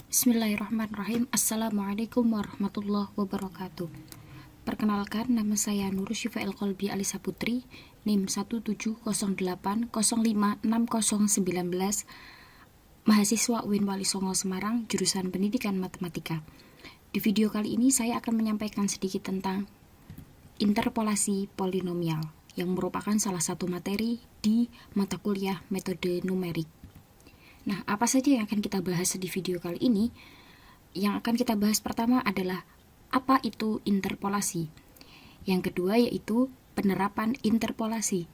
Bismillahirrahmanirrahim. Assalamualaikum warahmatullahi wabarakatuh. Perkenalkan, nama saya Nur Syifa El-Qalbi Alisa Putri, NIM 17080560019, mahasiswa UIN Wali Songo Semarang, jurusan Pendidikan Matematika. Di video kali ini saya akan menyampaikan sedikit tentang interpolasi polinomial, yang merupakan salah satu materi di mata kuliah metode numerik. Nah, apa saja yang akan kita bahas di video kali ini? Yang akan kita bahas pertama adalah apa itu interpolasi. Yang kedua yaitu penerapan interpolasi.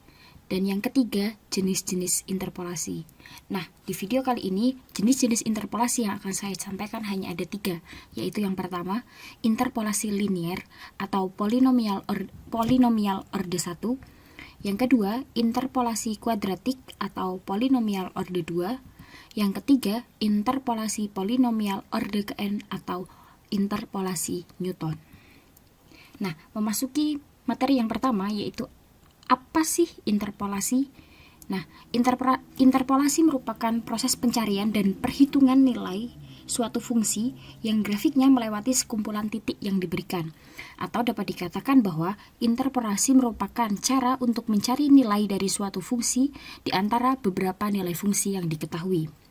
Dan yang ketiga, jenis-jenis interpolasi. Nah, di video kali ini, jenis-jenis interpolasi yang akan saya sampaikan hanya ada 3, yaitu yang pertama, interpolasi linear atau polinomial orde 1. Yang kedua, interpolasi kuadratik atau polinomial orde 2. Yang ketiga, interpolasi polinomial orde N atau interpolasi Newton. Nah, memasuki materi yang pertama yaitu apa sih interpolasi? Nah, interpolasi merupakan proses pencarian dan perhitungan nilai suatu fungsi yang grafiknya melewati sekumpulan titik yang diberikan. Atau dapat dikatakan bahwa interpolasi merupakan cara untuk mencari nilai dari suatu fungsi di antara beberapa nilai fungsi yang diketahui.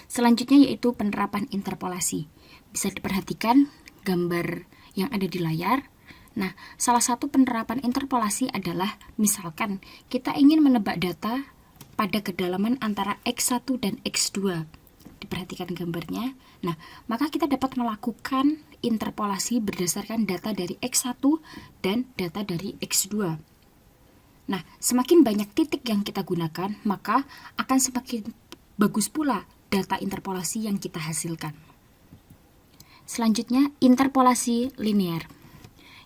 Selanjutnya yaitu penerapan interpolasi. Bisa diperhatikan gambar yang ada di layar. Nah, salah satu penerapan interpolasi adalah misalkan kita ingin menebak data pada kedalaman antara X1 dan X2. Diperhatikan gambarnya. Nah, maka kita dapat melakukan interpolasi berdasarkan data dari X1 dan data dari X2. Nah, semakin banyak titik yang kita gunakan, maka akan semakin bagus pula data interpolasi yang kita hasilkan. Selanjutnya, interpolasi linear,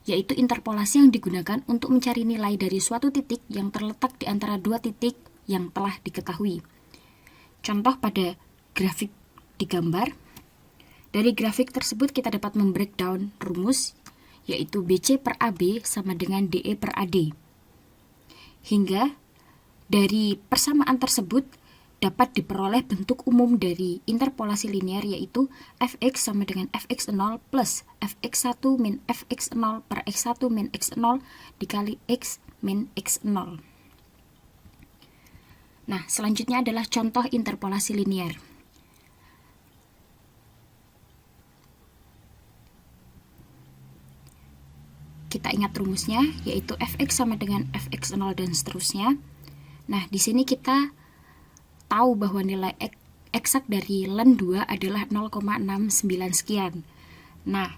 yaitu interpolasi yang digunakan untuk mencari nilai dari suatu titik yang terletak di antara dua titik yang telah diketahui. Contoh pada grafik di gambar. Dari grafik tersebut kita dapat membreakdown rumus, yaitu BC per AB sama dengan DE per AD. Hingga dari persamaan tersebut dapat diperoleh bentuk umum dari interpolasi linear, yaitu fx sama dengan fx0 plus fx1 min fx0 per x1 min x0 dikali x min x0. Nah, selanjutnya adalah contoh interpolasi linear. Kita ingat rumusnya, yaitu fx sama dengan fx0 dan seterusnya. Nah, di sini kita tahu bahwa nilai eksak dari len 2 adalah 0,69 sekian. Nah,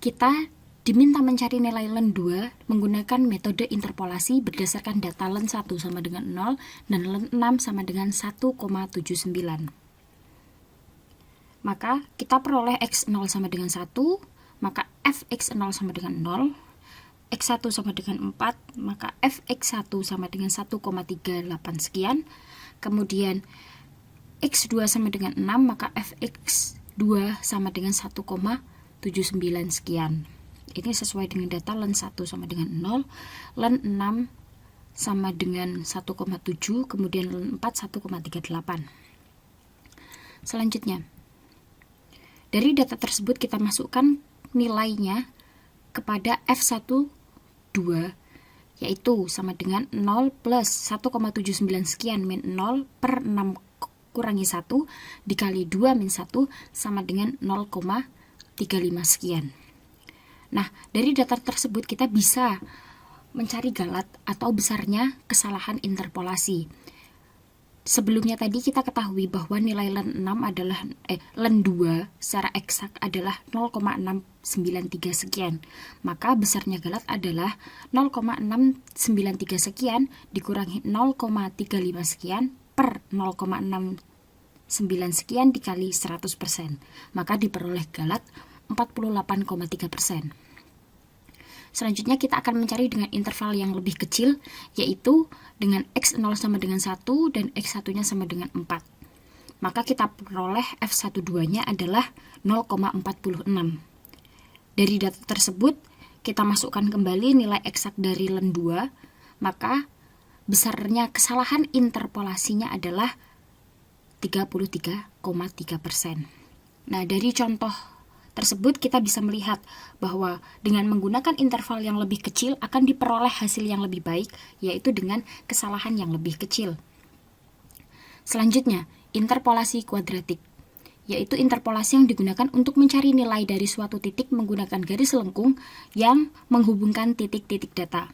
kita diminta mencari nilai len 2 menggunakan metode interpolasi berdasarkan data len 1 sama dengan 0 dan len 6 sama dengan 1,79. Maka kita peroleh x0 sama dengan 1, maka fx0 sama dengan 0, x1 sama dengan 4, maka fx1 sama dengan 1,38 sekian. Kemudian x2 sama dengan 6, maka fx2 sama dengan 1,79 sekian. Ini sesuai dengan data len 1 sama dengan 0, len 6 sama dengan 1,7, kemudian len 4 1,38. Selanjutnya, dari data tersebut kita masukkan nilainya kepada f1 2, yaitu sama dengan 0 plus 1,79 sekian min 0 per 6 kurangi 1 dikali 2 min 1 sama dengan 0,35 sekian. Nah, dari data tersebut kita bisa mencari galat atau besarnya kesalahan interpolasi. Sebelumnya tadi kita ketahui bahwa nilai len 6 adalah len 2 secara eksak adalah 0,693 sekian. Maka besarnya galat adalah 0,693 sekian dikurangi 0,35 sekian per 0,69 sekian dikali 100%. Maka diperoleh galat 48,3%. Selanjutnya kita akan mencari dengan interval yang lebih kecil, yaitu dengan x0 sama dengan 1 dan x1-nya sama dengan 4. Maka kita peroleh f12-nya adalah 0,46. Dari data tersebut, kita masukkan kembali nilai eksak dari len 2, maka besarnya kesalahan interpolasinya adalah 33,3%. Nah, dari contoh tersebut kita bisa melihat bahwa dengan menggunakan interval yang lebih kecil akan diperoleh hasil yang lebih baik, yaitu dengan kesalahan yang lebih kecil. Selanjutnya, interpolasi kuadratik, yaitu interpolasi yang digunakan untuk mencari nilai dari suatu titik menggunakan garis lengkung yang menghubungkan titik-titik data.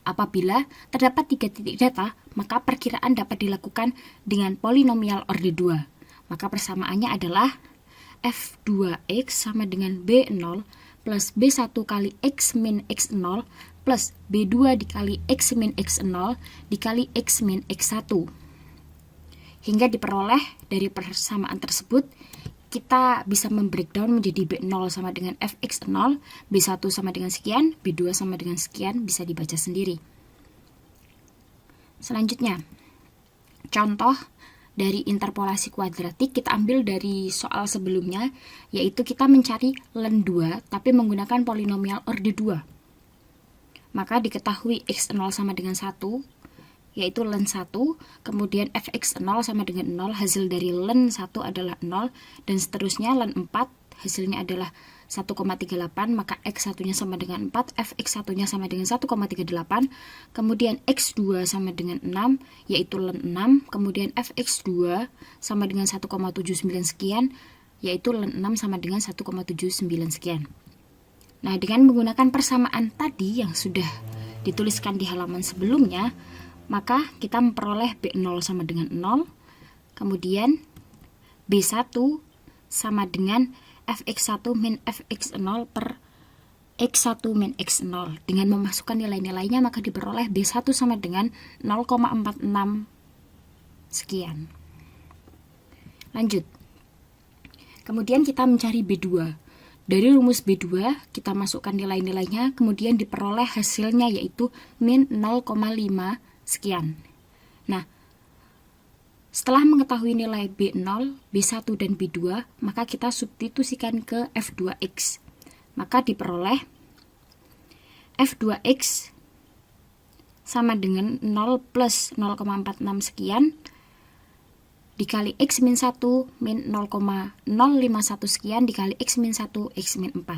Apabila terdapat 3 titik data, maka perkiraan dapat dilakukan dengan polinomial orde 2. Maka persamaannya adalah F2X sama dengan B0 plus B1 kali X min X0 plus B2 dikali X min X0 dikali X min X1. Hingga diperoleh dari persamaan tersebut, kita bisa membreakdown menjadi B0 sama dengan Fx0, B1 sama dengan sekian, B2 sama dengan sekian, bisa dibaca sendiri. Selanjutnya, contoh dari interpolasi kuadratik kita ambil dari soal sebelumnya, yaitu kita mencari len 2 tapi menggunakan polinomial orde 2. Maka diketahui x0 sama dengan 1, yaitu len 1, kemudian fx0 sama dengan 0, hasil dari len 1 adalah 0, dan seterusnya len 4, hasilnya adalah 1,38, maka x1-nya sama dengan 4, fx1-nya sama dengan 1,38, kemudian x2 sama dengan 6, yaitu len 6, kemudian fx2 sama dengan 1,79 sekian, yaitu len 6 sama dengan 1,79 sekian. Nah, dengan menggunakan persamaan tadi yang sudah dituliskan di halaman sebelumnya, maka kita memperoleh B0 sama dengan 0, kemudian B1 sama dengan Fx1 min Fx0 per X1 min X0. Dengan memasukkan nilai-nilainya maka diperoleh B1 sama dengan 0,46 sekian. Lanjut. Kemudian kita mencari B2. Dari rumus B2 kita masukkan nilai-nilainya, kemudian diperoleh hasilnya yaitu min 0,5 sekian. Nah, setelah mengetahui nilai B0, B1, dan B2, maka kita substitusikan ke F2X. Maka diperoleh F2X sama dengan 0 plus 0,46 sekian dikali X min 1 min 0,051 sekian dikali X min 1 X min 4.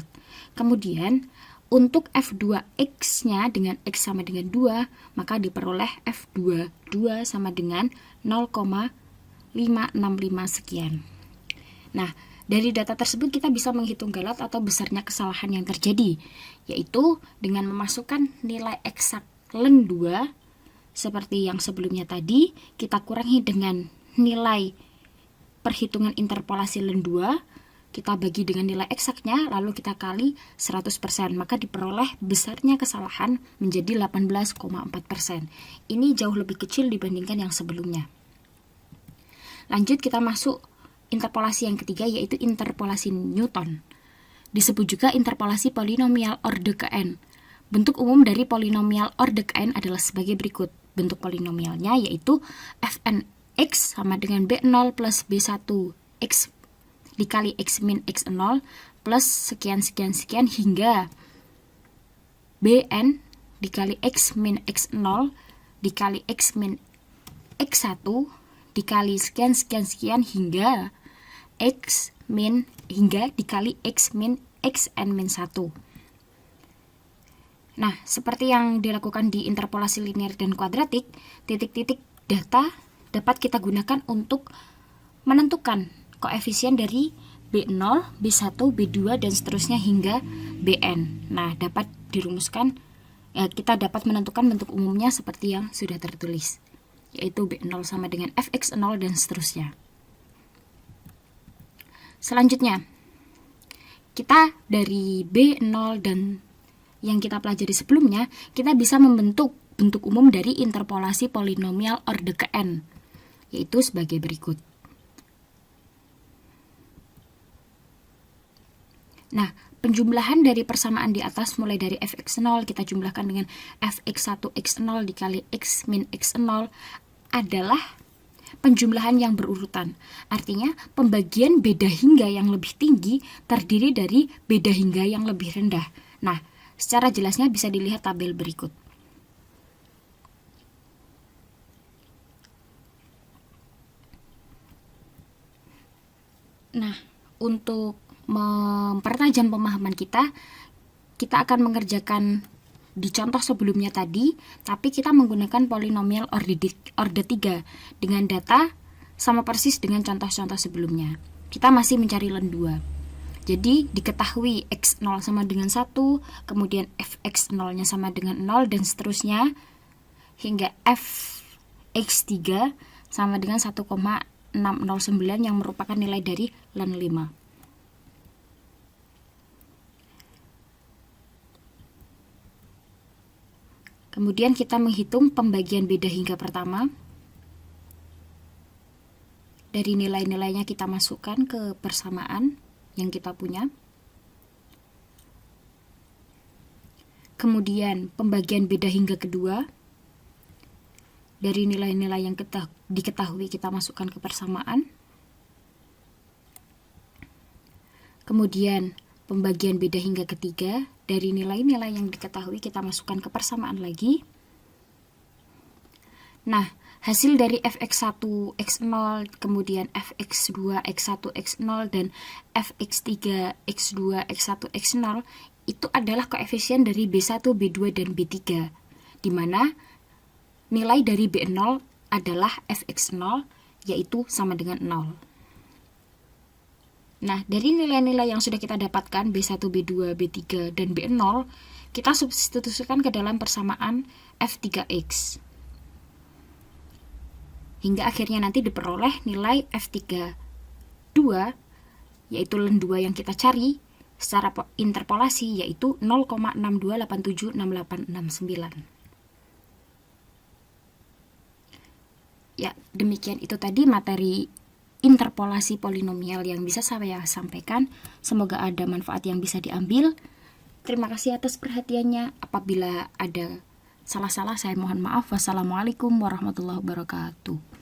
Kemudian untuk F2X-nya dengan X sama dengan 2, maka diperoleh F22 sama dengan 0,565 sekian. Nah, dari data tersebut kita bisa menghitung galat atau besarnya kesalahan yang terjadi, yaitu dengan memasukkan nilai eksak len 2, seperti yang sebelumnya tadi, kita kurangi dengan nilai perhitungan interpolasi len 2, kita bagi dengan nilai eksaknya, lalu kita kali 100%, maka diperoleh besarnya kesalahan menjadi 18,4%. Ini jauh lebih kecil dibandingkan yang sebelumnya. Lanjut kita masuk interpolasi yang ketiga, yaitu interpolasi Newton. Disebut juga interpolasi polinomial orde ke n. Bentuk umum dari polinomial orde ke n adalah sebagai berikut. Bentuk polinomialnya yaitu fn x sama dengan b0 plus b1 x dikali x min x0 plus sekian-sekian-sekian hingga bn dikali x min x0 dikali x min x1 dikali sekian-sekian-sekian hingga x min hingga dikali x min xn min 1. Nah, seperti yang dilakukan di interpolasi linear dan kuadratik, titik-titik data dapat kita gunakan untuk menentukan koefisien dari B0, B1, B2, dan seterusnya hingga Bn. Nah, dapat dirumuskan, kita dapat menentukan bentuk umumnya seperti yang sudah tertulis, yaitu B0 sama dengan Fx0 dan seterusnya. Selanjutnya, kita dari B0 dan yang kita pelajari sebelumnya, kita bisa membentuk bentuk umum dari interpolasi polinomial orde ke n, yaitu sebagai berikut. Nah, penjumlahan dari persamaan di atas mulai dari fx0 kita jumlahkan dengan fx1 x0 dikali x min x0 adalah penjumlahan yang berurutan. Artinya, pembagian beda hingga yang lebih tinggi terdiri dari beda hingga yang lebih rendah. Nah, secara jelasnya bisa dilihat tabel berikut. Nah, untuk mempertajam pemahaman kita akan mengerjakan di contoh sebelumnya tadi, tapi kita menggunakan polinomial order 3 dengan data sama persis dengan contoh-contoh sebelumnya. Kita masih mencari len 2. Jadi diketahui x0 sama dengan 1, kemudian fx0-nya sama dengan 0, dan seterusnya hingga fx3 sama dengan 1,609 yang merupakan nilai dari len 5. Kemudian kita menghitung pembagian beda hingga pertama. Dari nilai-nilainya kita masukkan ke persamaan yang kita punya. Kemudian pembagian beda hingga kedua. Dari nilai-nilai yang diketahui kita masukkan ke persamaan. Kemudian pembagian beda hingga ketiga. Dari nilai-nilai yang diketahui kita masukkan ke persamaan lagi. Nah, hasil dari fx1 x0, kemudian fx2 x1 x0, dan fx3 x2 x1 x0 itu adalah koefisien dari B1, B2, dan B3, di mana nilai dari B0 adalah fx0, yaitu sama dengan 0. Nah, dari nilai-nilai yang sudah kita dapatkan B1, B2, B3, dan B0, kita substitusikan ke dalam persamaan f3x. Hingga akhirnya nanti diperoleh nilai f32, yaitu len 2 yang kita cari secara interpolasi, yaitu 0,62876869. Ya, demikian itu tadi materi interpolasi polinomial yang bisa saya sampaikan. Semoga ada manfaat yang bisa diambil. Terima kasih atas perhatiannya. Apabila ada salah-salah, saya mohon maaf. Wassalamualaikum warahmatullahi wabarakatuh.